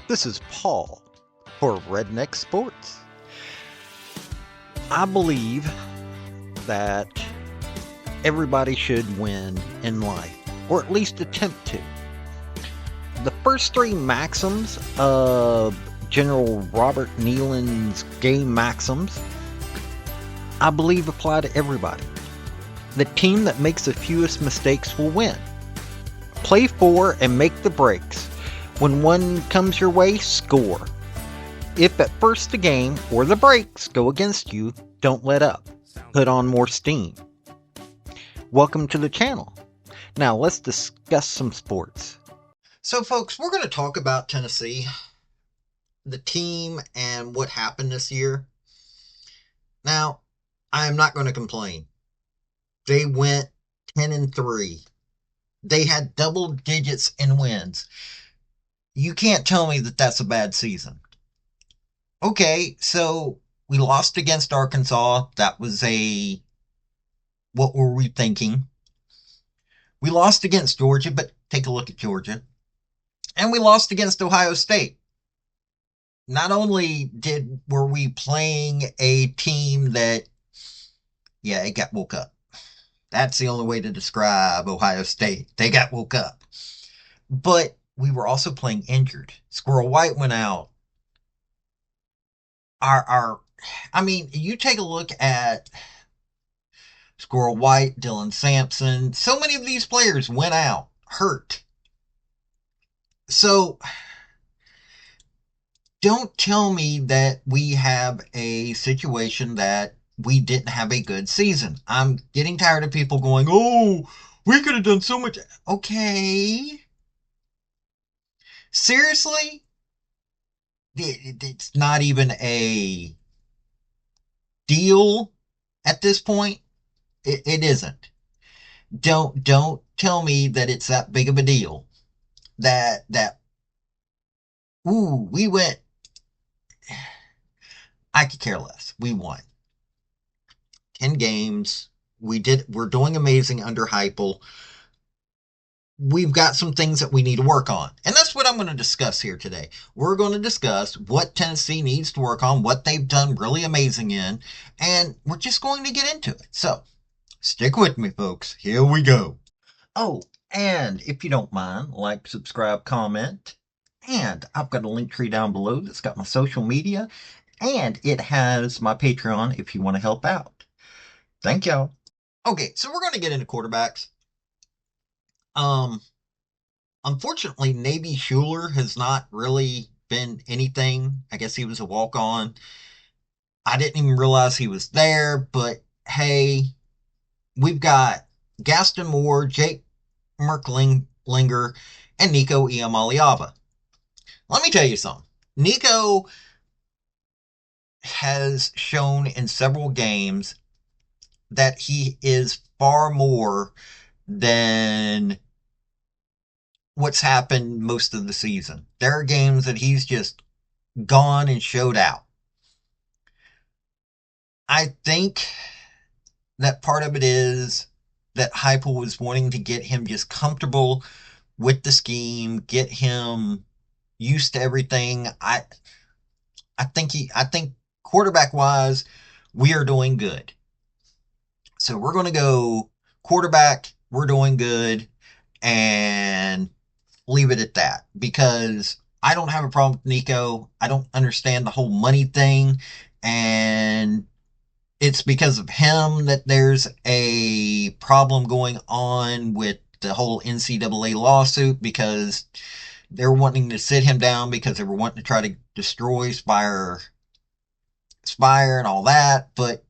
This is Paul for Redneck Sports. I believe that everybody should win in life, or at least attempt to. The first three maxims of General Robert Nealon's game maxims, I believe apply to everybody. The team that makes the fewest mistakes will win. Play for and make the breaks. When one comes your way, score. If at first the game or the breaks go against you, don't let up. Put on more steam. Welcome to the channel. Now let's discuss some sports. So folks, we're going to talk about Tennessee, the team, and what happened this year. Now, I am not going to complain. They went 10-3. They had double digits in wins. You can't tell me that that's a bad season. Okay, so we lost against Arkansas. That was what were we thinking? We lost against Georgia, but take a look at Georgia. And we lost against Ohio State. Not only were we playing a team that, it got woke up. That's the only way to describe Ohio State. They got woke up. But we were also playing injured. Squirrel White went out. You take a look at Squirrel White, Dylan Sampson. So many of these players went out, hurt. So don't tell me that we have a situation that we didn't have a good season. I'm getting tired of people going, oh, we could have done so much. Okay. Seriously? It's not even a deal at this point. It isn't. Don't tell me that it's that big of a deal. We went. I could care less. We won 10 games. We're doing amazing under Heupel. We've got some things that we need to work on. And that's what I'm going to discuss here today. We're going to discuss what Tennessee needs to work on, what they've done really amazing in, and we're just going to get into it. So, stick with me, folks. Here we go. Oh, and if you don't mind, like, subscribe, comment. And I've got a link tree down below that's got my social media, and it has my Patreon if you want to help out. Thank y'all. Okay, so we're going to get into quarterbacks. Unfortunately, Navy Schuler has not really been anything. I guess he was a walk-on. I didn't even realize he was there, but hey, we've got Gaston Moore, Jake Merklinger, and Nico Iamaleava. Let me tell you something. Nico has shown in several games that he is far more than what's happened most of the season. There are games that he's just gone and showed out. I think that part of it is that Heupel was wanting to get him just comfortable with the scheme, get him used to everything. I think quarterback wise, we are doing good. So we're going to go quarterback, we're doing good, and leave it at that, because I don't have a problem with Nico. I don't understand the whole money thing, and it's because of him that there's a problem going on with the whole NCAA lawsuit, because they're wanting to sit him down because they were wanting to try to destroy Spire and all that. But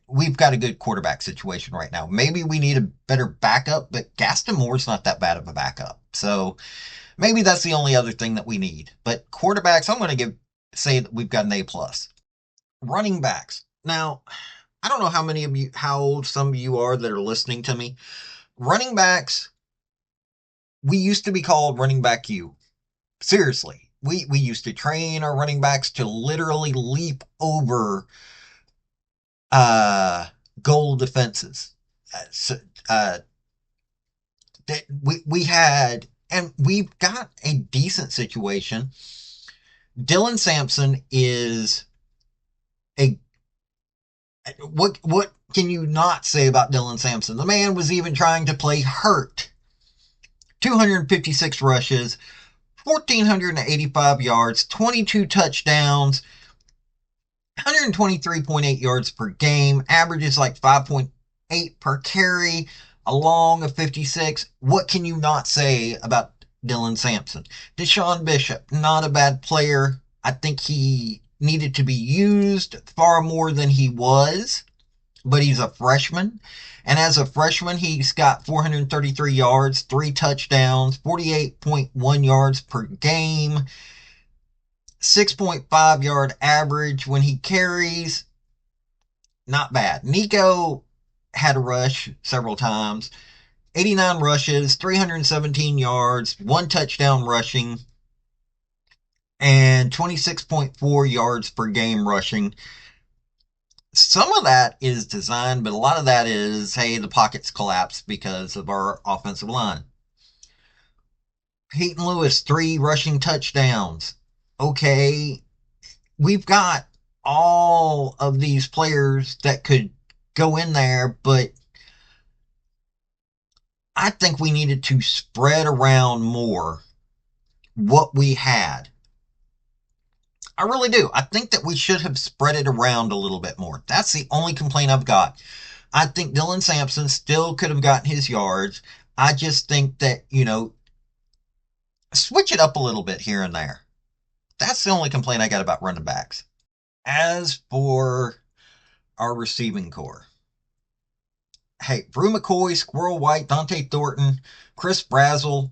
we've got a good quarterback situation right now. Maybe we need a better backup, but Gaston Moore's not that bad of a backup. So maybe that's the only other thing that we need. But quarterbacks, I'm going to say that we've got an A+. Running backs. Now, I don't know how old some of you are that are listening to me. Running backs, we used to be called running back U. Seriously. We used to train our running backs to literally leap over goal defenses. That we had, and we've got a decent situation. Dylan Sampson is a what can you not say about Dylan Sampson? The man was even trying to play hurt. 256 rushes, 1,485 yards, 22 touchdowns, 123.8 yards per game, averages like 5.8 per carry, along a 56. What can you not say about Dylan Sampson? Deshaun Bishop, not a bad player. I think he needed to be used far more than he was, but he's a freshman. And as a freshman, he's got 433 yards, 3 touchdowns, 48.1 yards per game, 6.5 yard average when he carries. Not bad. Nico had a rush several times. 89 rushes, 317 yards, 1 touchdown rushing, and 26.4 yards per game rushing. Some of that is design, but a lot of that is, hey, the pockets collapsed because of our offensive line. Peyton Lewis, 3 rushing touchdowns. Okay, we've got all of these players that could go in there, but I think we needed to spread around more what we had. I really do. I think that we should have spread it around a little bit more. That's the only complaint I've got. I think Dylan Sampson still could have gotten his yards. I just think that, switch it up a little bit here and there. That's the only complaint I got about running backs. As for our receiving core, hey, Brew McCoy, Squirrel White, Dante Thornton, Chris Brazzell,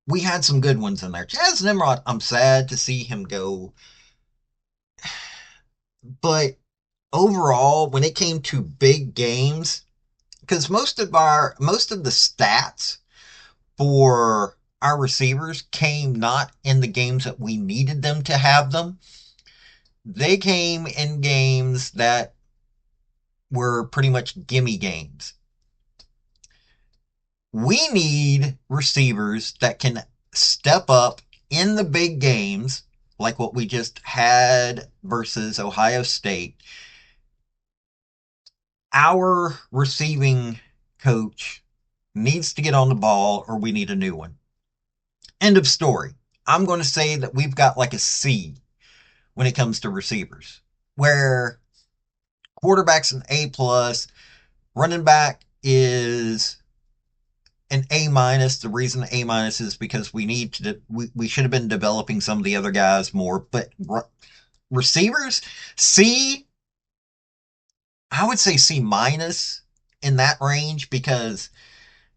we had some good ones in there. Chaz Nimrod, I'm sad to see him go. But overall, when it came to big games, because most of the stats for our receivers came not in the games that we needed them to have them. They came in games that were pretty much gimme games. We need receivers that can step up in the big games, like what we just had versus Ohio State. Our receiving coach needs to get on the ball, or we need a new one. End of story. I'm going to say that we've got like a C when it comes to receivers, where quarterback's an A plus, running back is an A minus. The reason A minus is because we should have been developing some of the other guys more. But receivers, C, I would say C minus in that range, because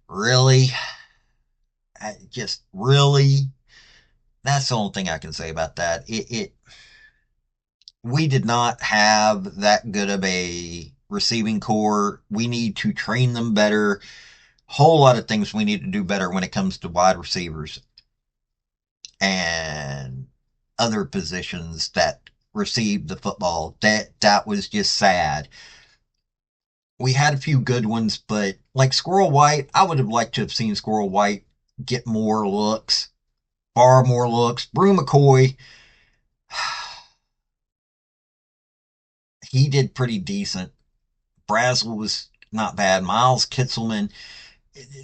really, just really, that's the only thing I can say about that. We did not have that good of a receiving core. We need to train them better. Whole lot of things we need to do better when it comes to wide receivers and other positions that receive the football. That was just sad. We had a few good ones, but like Squirrel White, I would have liked to have seen Squirrel White get more looks, far more looks. Brew McCoy, he did pretty decent. Brazel was not bad. Miles Kitzelman,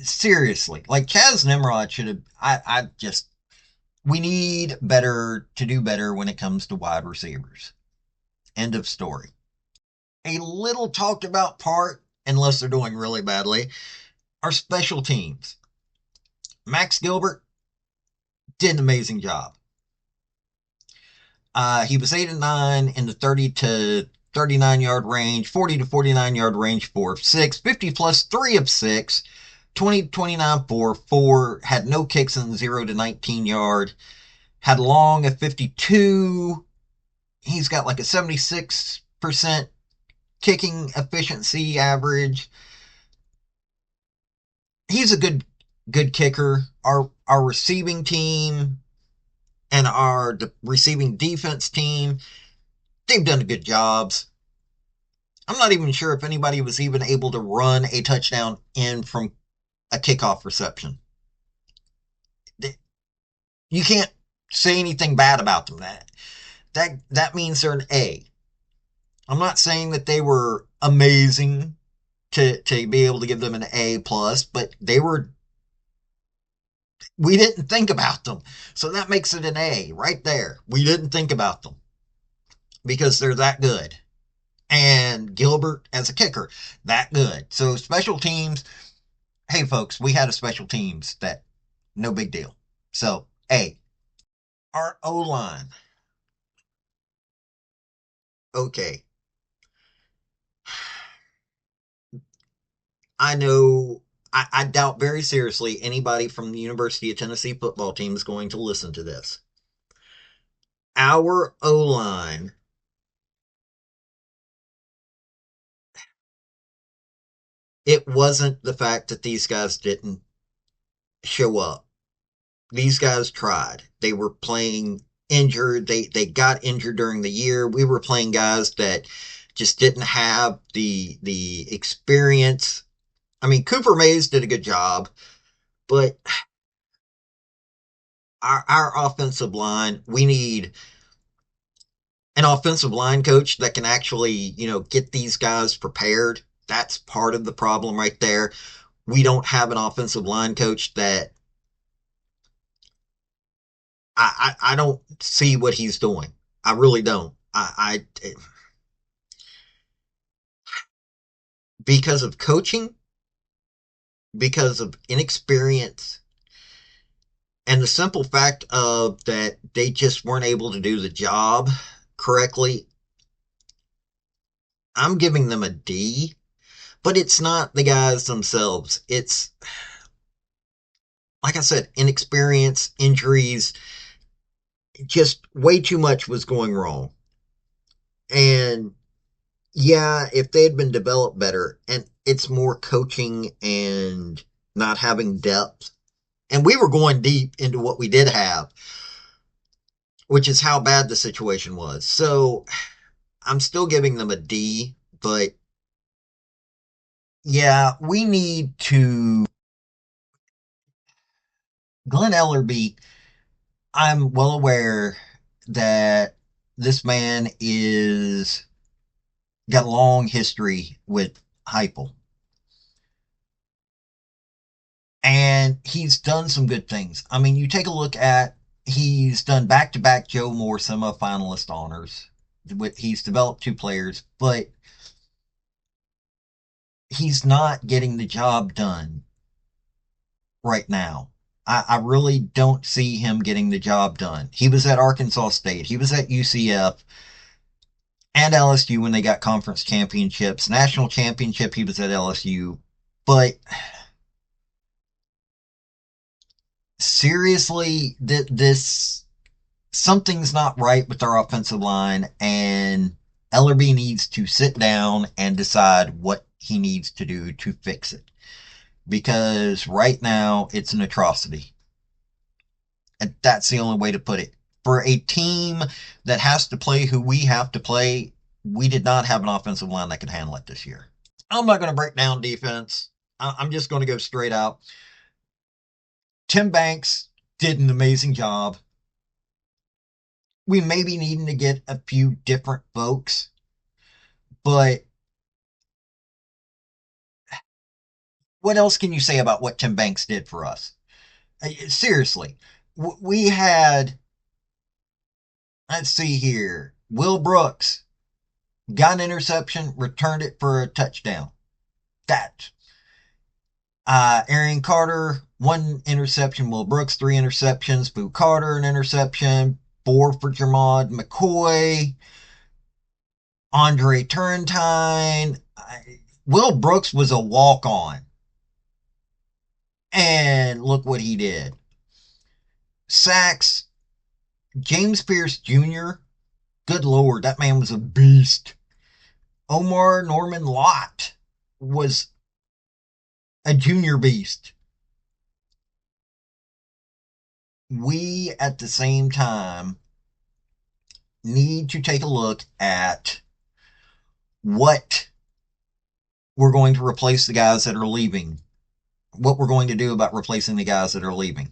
seriously, like Chaz Nimrod should have. I just, we need better to do better when it comes to wide receivers. End of story. A little talked about part, unless they're doing really badly, are special teams. Max Gilbert did an amazing job. He was 8 and 9 in the 30 to 39 yard range, 40 to 49 yard range, 4 of 6, 50 plus 3 of 6, 20 29 4 4, had no kicks in the 0 to 19 yard, had long at 52. He's got like a 76% kicking efficiency average. He's a good kicker. Our receiving team and our receiving defense team, they've done good jobs. I'm not even sure if anybody was even able to run a touchdown in from a kickoff reception. You can't say anything bad about them. That means they're an A. I'm not saying that they were amazing to be able to give them an A plus, but we didn't think about them. So that makes it an A right there. We didn't think about them because they're that good. And Gilbert as a kicker, that good. So special teams, hey folks, we had a special teams that no big deal. So A. Our O line. Okay. I know I doubt very seriously anybody from the University of Tennessee football team is going to listen to this. Our O line, it wasn't the fact that these guys didn't show up. These guys tried. They were playing injured. They got injured during the year. We were playing guys that just didn't have the experience. I mean, Cooper Mays did a good job, but our offensive line, we need an offensive line coach that can actually, get these guys prepared. That's part of the problem right there. We don't have an offensive line coach that I don't see what he's doing. I really don't. Because of coaching, because of inexperience, and the simple fact of that they just weren't able to do the job correctly. I'm giving them a D, but it's not the guys themselves. It's, like I said, inexperience, injuries, just way too much was going wrong. And yeah, if they had been developed better, and it's more coaching and not having depth, and we were going deep into what we did have, which is how bad the situation was. So I'm still giving them a D, but yeah, we need to. Glenn Ellerby, I'm well aware that this man is got a long history with Heupel. And he's done some good things. I mean, you take a look at he's done back-to-back Joe Moore semifinalist honors. He's developed two players, but he's not getting the job done right now. I really don't see him getting the job done. He was at Arkansas State. He was at UCF and LSU when they got conference championships. National championship, he was at LSU. But seriously, this something's not right with our offensive line, and Ellerby needs to sit down and decide what he needs to do to fix it. Because right now, it's an atrocity. And that's the only way to put it. For a team that has to play who we have to play, we did not have an offensive line that could handle it this year. I'm not going to break down defense. I'm just going to go straight out. Tim Banks did an amazing job. We may be needing to get a few different folks, but what else can you say about what Tim Banks did for us? Seriously, we had, let's see here, Will Brooks got an interception, returned it for a touchdown. That. Arian Carter, one interception. Will Brooks, three interceptions. Boo Carter, an interception. Four for Jermod McCoy. Andre Turrentine. Will Brooks was a walk-on. And look what he did. Sacks. James Pierce Jr. Good Lord, that man was a beast. Omar Norman Lott was a junior beast. We, at the same time, need to take a look at what we're going to replace the guys that are leaving. What we're going to do about replacing the guys that are leaving.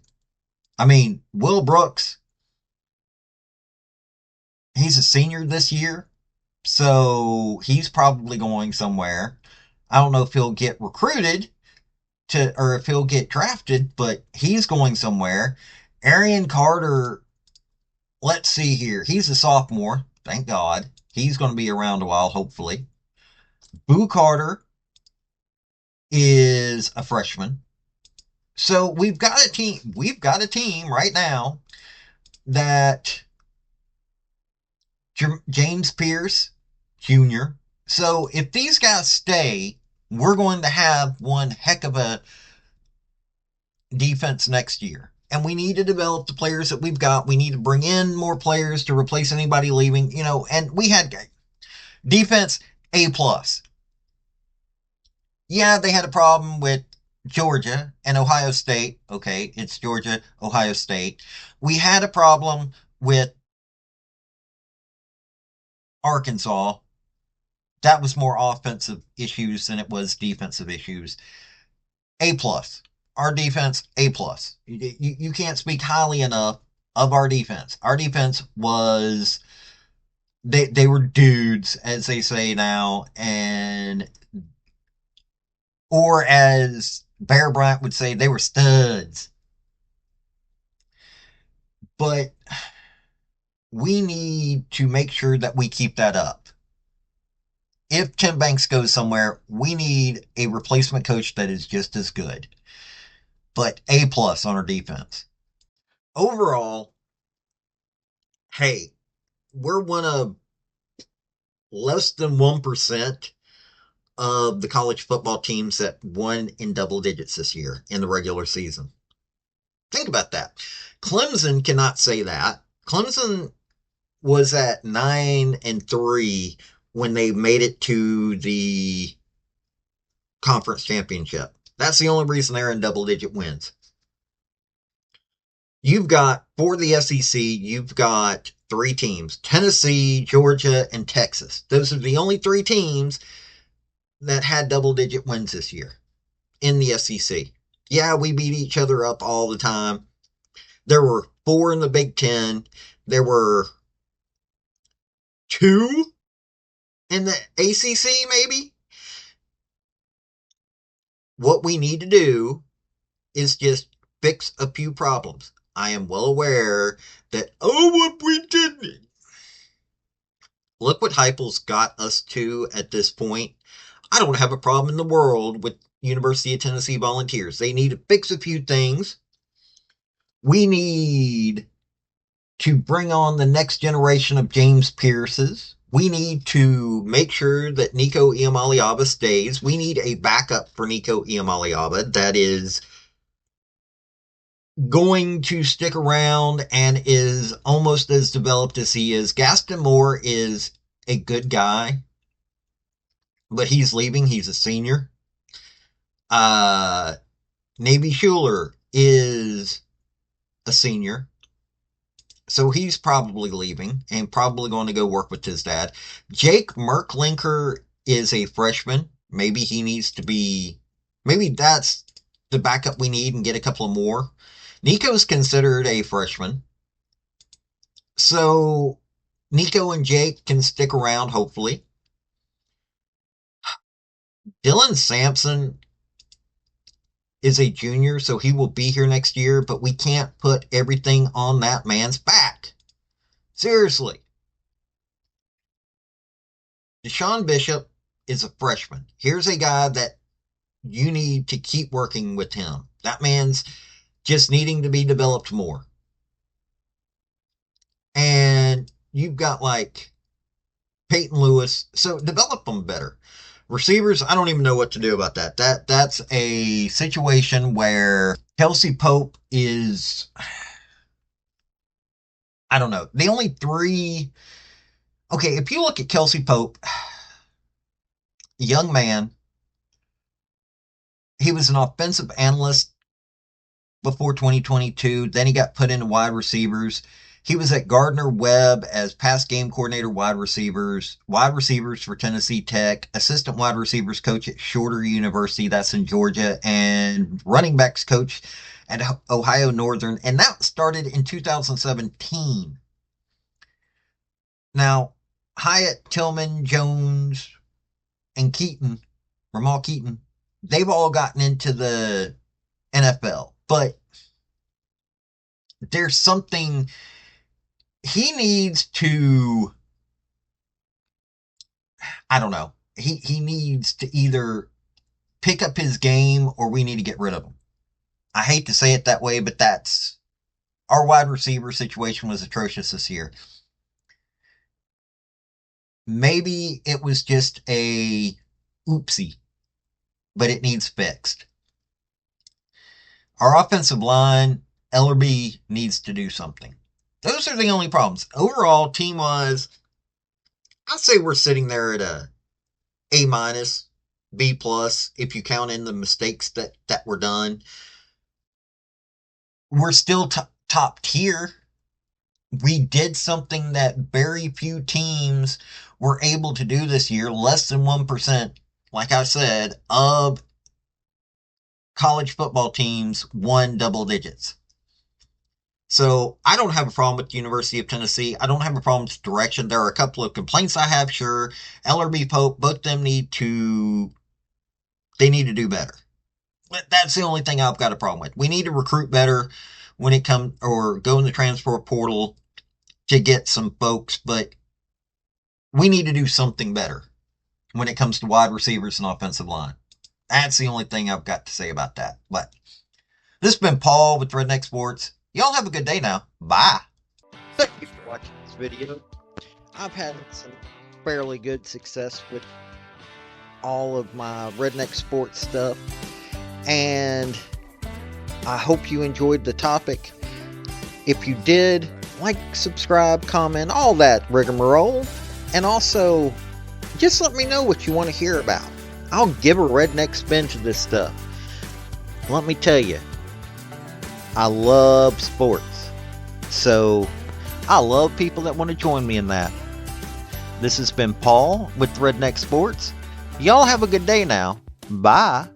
I mean, Will Brooks, He's a senior this year, so he's probably going somewhere. I don't know if he'll get recruited to or if he'll get drafted, but he's going somewhere. Arian Carter, let's see here. He's a sophomore, thank God. He's going to be around a while, hopefully. Boo Carter is a freshman. So we've got a team. We've got a team right now that James Pierce Jr. So if these guys stay, we're going to have one heck of a defense next year. And we need to develop the players that we've got. We need to bring in more players to replace anybody leaving, and we had defense A plus. Yeah, they had a problem with Georgia and Ohio State. Okay, it's Georgia, Ohio State. We had a problem with Arkansas. That was more offensive issues than it was defensive issues. A plus. Our defense, A plus. You can't speak highly enough of our defense. Our defense was they were dudes, as they say now, and or as Bear Bryant would say, they were studs. But we need to make sure that we keep that up. If Tim Banks goes somewhere, we need a replacement coach that is just as good. But A plus on our defense. Overall, hey, we're one of less than 1% of the college football teams that won in double digits this year in the regular season. Think about that. Clemson cannot say that. Clemson was at 9-3 when they made it to the conference championship. That's the only reason they're in double digit wins. You've got, for the SEC, you've got three teams: Tennessee, Georgia, and Texas. Those are the only three teams that had double digit wins this year in the SEC. Yeah, we beat each other up all the time. There were four in the Big Ten. There were two in the ACC, maybe. What we need to do is just fix a few problems. I am well aware that, oh, what we did. Look what Heupel's got us to at this point. I don't have a problem in the world with University of Tennessee Volunteers. They need to fix a few things. We need to bring on the next generation of James Pierces. We need to make sure that Nico Iamaleava stays. We need a backup for Nico Iamaleava that is going to stick around and is almost as developed as he is. Gaston Moore is a good guy, but he's leaving. He's a senior. Uh, Navy Schuler is a senior. So he's probably leaving and probably going to go work with his dad. Jake Merklinker is a freshman. Maybe he needs to be, maybe that's the backup we need and get a couple more. Nico's considered a freshman. So Nico and Jake can stick around, hopefully. Dylan Sampson is a junior, so he will be here next year, but we can't put everything on that man's back. Seriously. Deshaun Bishop is a freshman. Here's a guy that you need to keep working with him. That man's just needing to be developed more. And you've got like Peyton Lewis, so develop them better. Receivers, I don't even know what to do about that. That's a situation where Kelsey Pope is, I don't know. The only three. Okay, if you look at Kelsey Pope, young man, he was an offensive analyst before 2022. Then he got put into wide receivers. He was at Gardner Webb as pass game coordinator, wide receivers for Tennessee Tech, assistant wide receivers coach at Shorter University, that's in Georgia, and running backs coach at Ohio Northern. And that started in 2017. Now, Hyatt, Tillman, Jones, and Keaton, Ramal Keaton, they've all gotten into the NFL, but there's something he needs to, I don't know. He needs to either pick up his game or we need to get rid of him. I hate to say it that way, but that's our wide receiver situation was atrocious this year. Maybe it was just a oopsie, but it needs fixed. Our offensive line, Ellerby needs to do something. Those are the only problems. Overall, team wise, I'd say we're sitting there at A minus, B plus, if you count in the mistakes that were done. We're still top tier. We did something that very few teams were able to do this year. Less than 1%, like I said, of college football teams won double digits. So I don't have a problem with the University of Tennessee. I don't have a problem with direction. There are a couple of complaints I have, sure. Ellerby, Pope, both of them need to do better. That's the only thing I've got a problem with. We need to recruit better when it comes, or go in the transfer portal to get some folks, but we need to do something better when it comes to wide receivers and offensive line. That's the only thing I've got to say about that. But this has been Paul with Redneck Sports. Y'all have a good day now. Bye. Thank you for watching this video. I've had some fairly good success with all of my Redneck Sports stuff, and I hope you enjoyed the topic. If you did, like, subscribe, comment, all that rigmarole, and also just let me know what you want to hear about. I'll give a redneck spin to this stuff. Let me tell you, I love sports, so I love people that want to join me in that. This has been Paul with Redneck Sports. Y'all have a good day now. Bye.